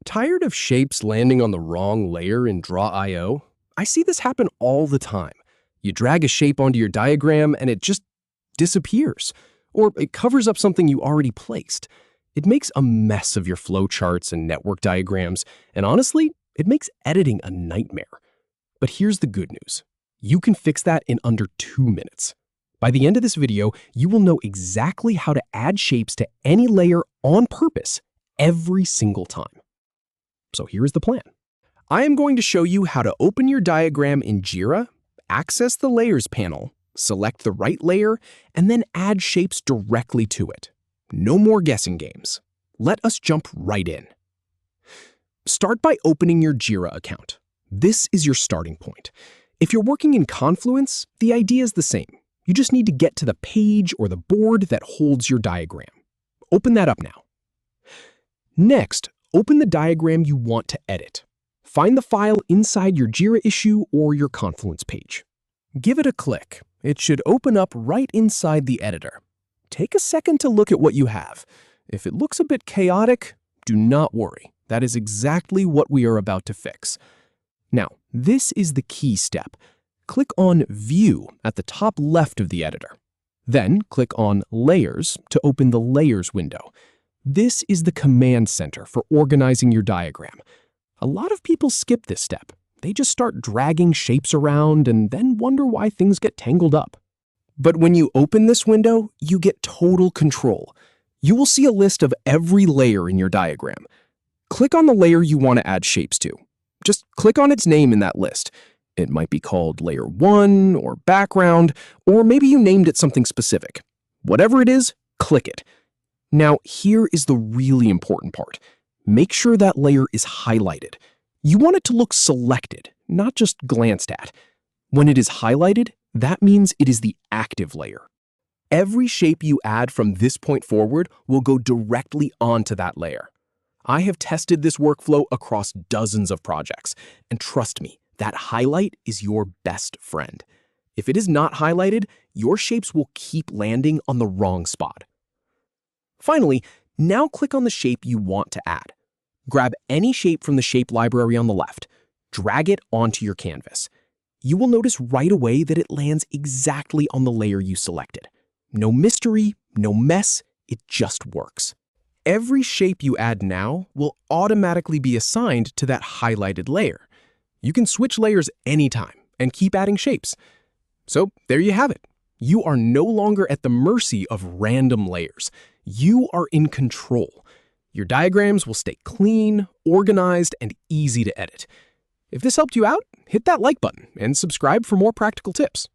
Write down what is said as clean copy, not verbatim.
Tired of shapes landing on the wrong layer in Draw.io? I see this happen all the time. You drag a shape onto your diagram and it just disappears, or it covers up something you already placed. It makes a mess of your flowcharts and network diagrams, and honestly, it makes editing a nightmare. But here's the good news. You can fix that in under 2 minutes. By the end of this video, you will know exactly how to add shapes to any layer on purpose every single time. So here's the plan. I am going to show you how to open your diagram in Jira, access the Layers panel, select the right layer, and then add shapes directly to it. No more guessing games. Let us jump right in. Start by opening your Jira account. This is your starting point. If you're working in Confluence, the idea is the same. You just need to get to the page or the board that holds your diagram. Open that up now. Next, open the diagram you want to edit. Find the file inside your Jira issue or your Confluence page. Give it a click. It should open up right inside the editor. Take a second to look at what you have. If it looks a bit chaotic, do not worry. That is exactly what we are about to fix. Now, this is the key step. Click on View at the top left of the editor. Then click on Layers to open the Layers window. This is the command center for organizing your diagram. A lot of people skip this step. They just start dragging shapes around and then wonder why things get tangled up. But when you open this window, you get total control. You will see a list of every layer in your diagram. Click on the layer you want to add shapes to. Just click on its name in that list. It might be called Layer 1 or Background, or maybe you named it something specific. Whatever it is, click it. Now, here is the really important part. Make sure that layer is highlighted. You want it to look selected, not just glanced at. When it is highlighted, that means it is the active layer. Every shape you add from this point forward will go directly onto that layer. I have tested this workflow across dozens of projects, and trust me, that highlight is your best friend. If it is not highlighted, your shapes will keep landing on the wrong spot. Finally, now click on the shape you want to add. Grab any shape from the shape library on the left. Drag it onto your canvas. You will notice right away that it lands exactly on the layer you selected. No mystery, no mess, it just works. Every shape you add now will automatically be assigned to that highlighted layer. You can switch layers anytime and keep adding shapes. So there you have it. You are no longer at the mercy of random layers. You are in control. Your diagrams will stay clean, organized, and easy to edit. If this helped you out, hit that like button and subscribe for more practical tips.